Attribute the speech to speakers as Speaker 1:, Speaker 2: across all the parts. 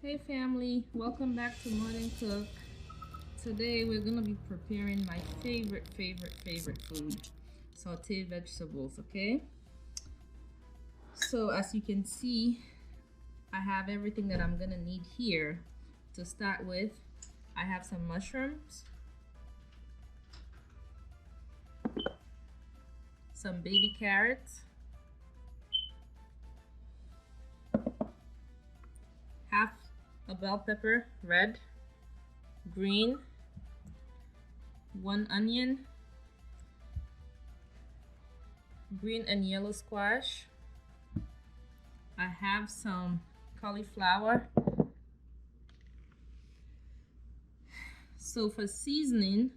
Speaker 1: Hey family, welcome back to Morning Cook. Today we're gonna be preparing my favorite food, sauteed vegetables, okay? So as you can see, I have everything that I'm gonna need here. To start with, I have some mushrooms, some baby carrots, half a bell pepper, red, green, 1 onion, green and yellow squash. I have some cauliflower. So for seasoning,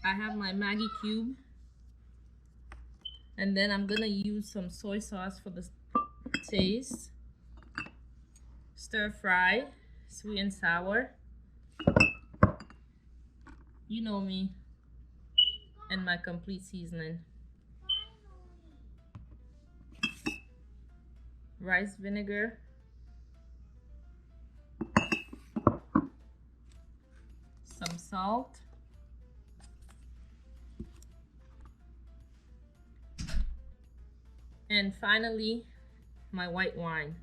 Speaker 1: I have my Maggie cube, and then I'm gonna use some soy sauce for the taste. Stir fry, sweet and sour. You know me and my complete seasoning. Rice vinegar. Some salt. And finally, my white wine.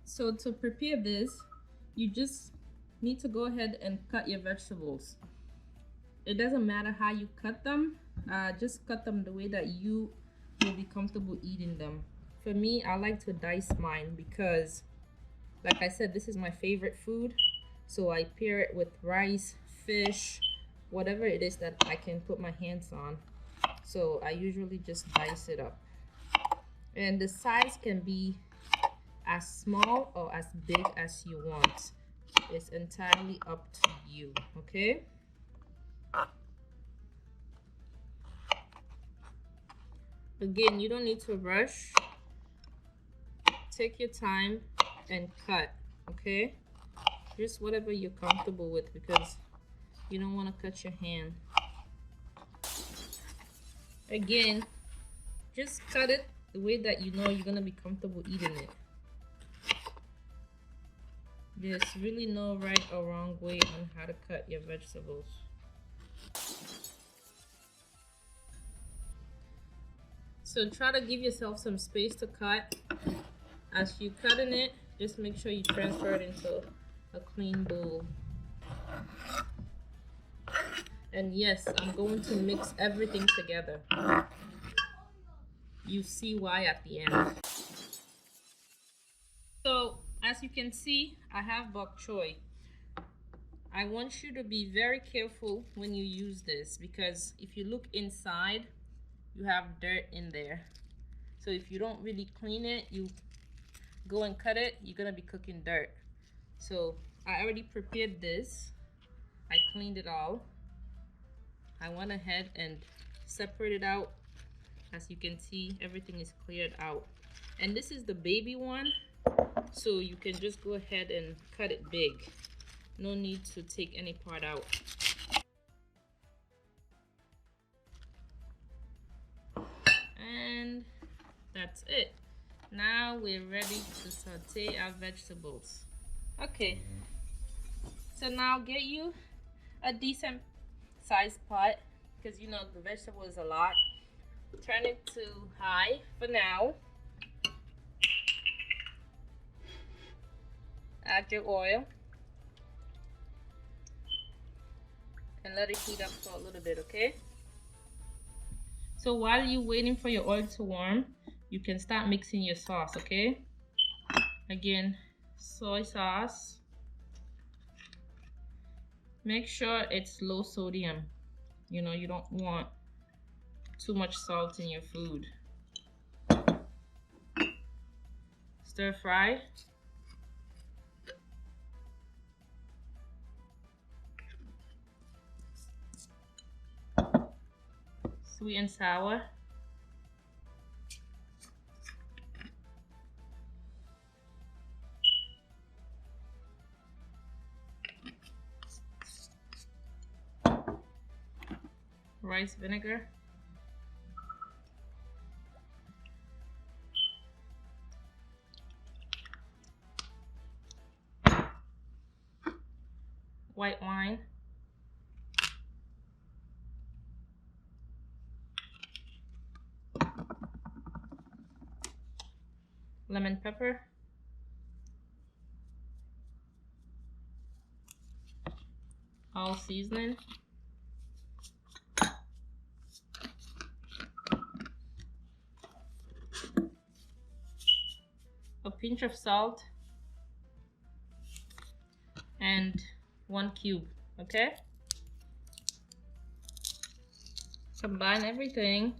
Speaker 1: So to prepare this, you just need to go ahead and cut your vegetables. It doesn't matter how you cut them, just cut them the way that you will be comfortable eating them. For me, I like to dice mine because, like I said, this is my favorite food. So I pair it with rice, fish, whatever it is that I can put my hands on. So I usually just dice it up. And the size can be as small or as big as you want. It's entirely up to you, okay? Again, you don't need to rush. Take your time and cut, okay? Just whatever you're comfortable with, because you don't want to cut your hand. Again, just cut it the way that you know you're gonna be comfortable eating it. There's really no right or wrong way on how to cut your vegetables. So try to give yourself some space to cut. As you cutting it, just make sure you transfer it into a clean bowl. And yes, I'm going to mix everything together. You see why at the end. So as you can see, I have bok choy. I want you to be very careful when you use this, because if you look inside, you have dirt in there. So if you don't really clean it, you go and cut it, you're gonna be cooking dirt. So I already prepared this. I cleaned it all. I went ahead and separated out. As you can see, everything is cleared out. And this is the baby one, so you can just go ahead and cut it big. No need to take any part out. And that's it. Now we're ready to saute our vegetables. Okay, so now get you a decent sized pot, because you know the vegetable is a lot. Turn it to high for now. Add your oil and let it heat up for a little bit, okay? So while you're waiting for your oil to warm, you can start mixing your sauce, okay? Again, soy sauce. Make sure it's low sodium. You know, you don't want too much salt in your food. Stir fry. Sweet and sour. Rice vinegar. white wine, lemon pepper, all seasoning, a pinch of salt, and 1 cube. Okay, combine everything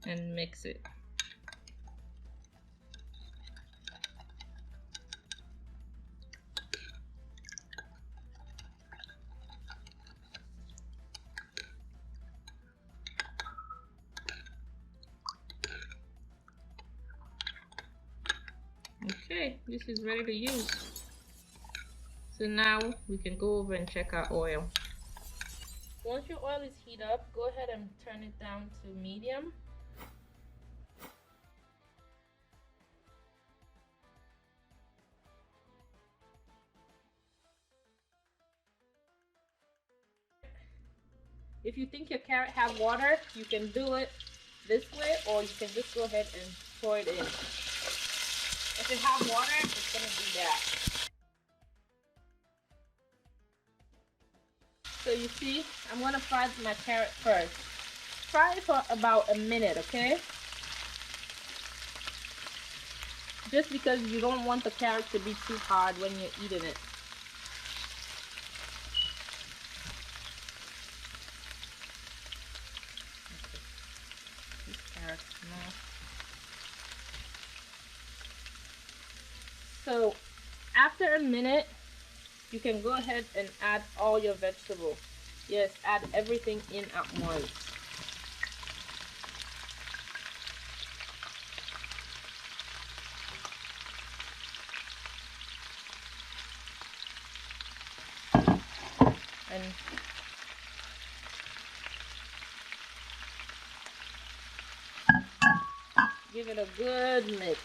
Speaker 1: and mix it. Okay, this is ready to use. So now we can go over and check our oil. Once your oil is heated up, go ahead and turn it down to medium. If you think your carrot have water, you can do it this way, or you can just go ahead and pour it in. If it have water, it's gonna do that. So you see, I'm gonna fry my carrot first. Fry it for about a minute, okay? Just because you don't want the carrot to be too hard when you're eating it. So after a minute, you can go ahead and add all your vegetables. Yes, add everything in at once. And give it a good mix.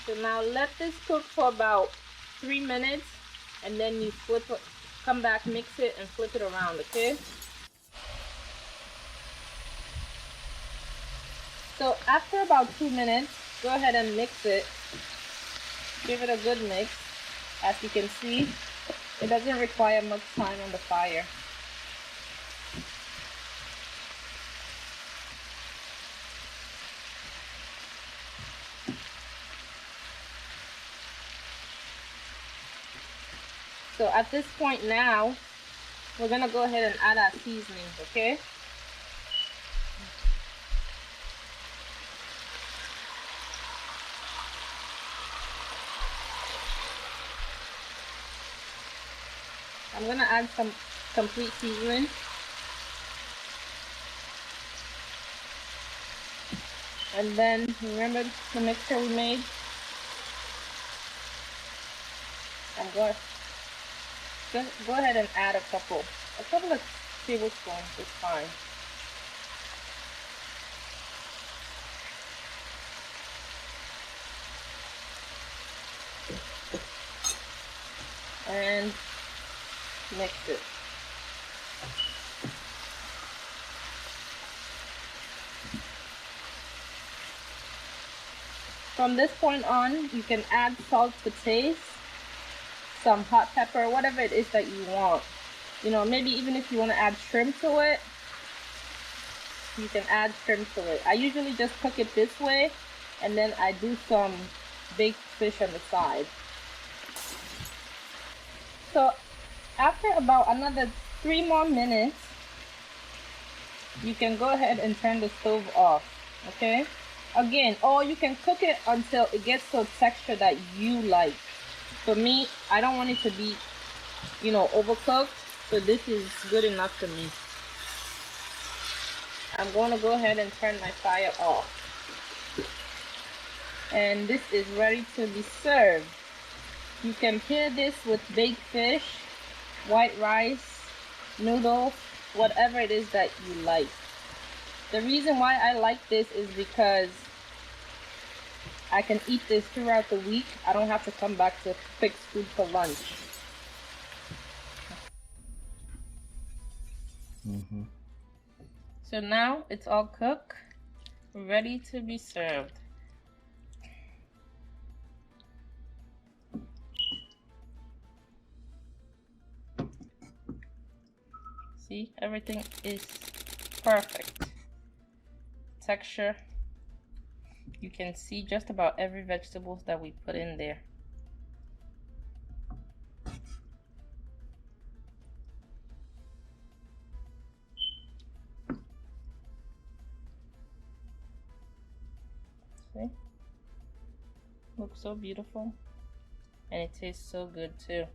Speaker 1: So now let this cook for about 3 minutes, and then you flip it, come back, mix it, and flip it around, okay? So after about 2 minutes, go ahead and mix it. Give it a good mix. As you can see, it doesn't require much time on the fire. So at this point now, we're gonna go ahead and add our seasonings, okay? I'm gonna add some complete seasoning. And then remember the mixture we made? I'm going to go ahead and add a couple of tablespoons is fine. And mix it. From this point on, you can add salt to taste, some hot pepper, whatever it is that you want. You know, maybe even if you want to add shrimp to it, you can add shrimp to it. I usually just cook it this way, and then I do some baked fish on the side. So after about another 3 more minutes, you can go ahead and turn the stove off, okay? Again, or you can cook it until it gets to a texture that you like. For me, I don't want it to be, you know, overcooked, so this is good enough for me. I'm going to go ahead and turn my fire off. And this is ready to be served. You can pair this with baked fish, white rice, noodles, whatever it is that you like. The reason why I like this is because I can eat this throughout the week. I don't have to come back to fix food for lunch. So now it's all cooked, ready to be served. See, everything is perfect. Texture. You can see just about every vegetables that we put in there. See? Looks so beautiful. And it tastes so good too.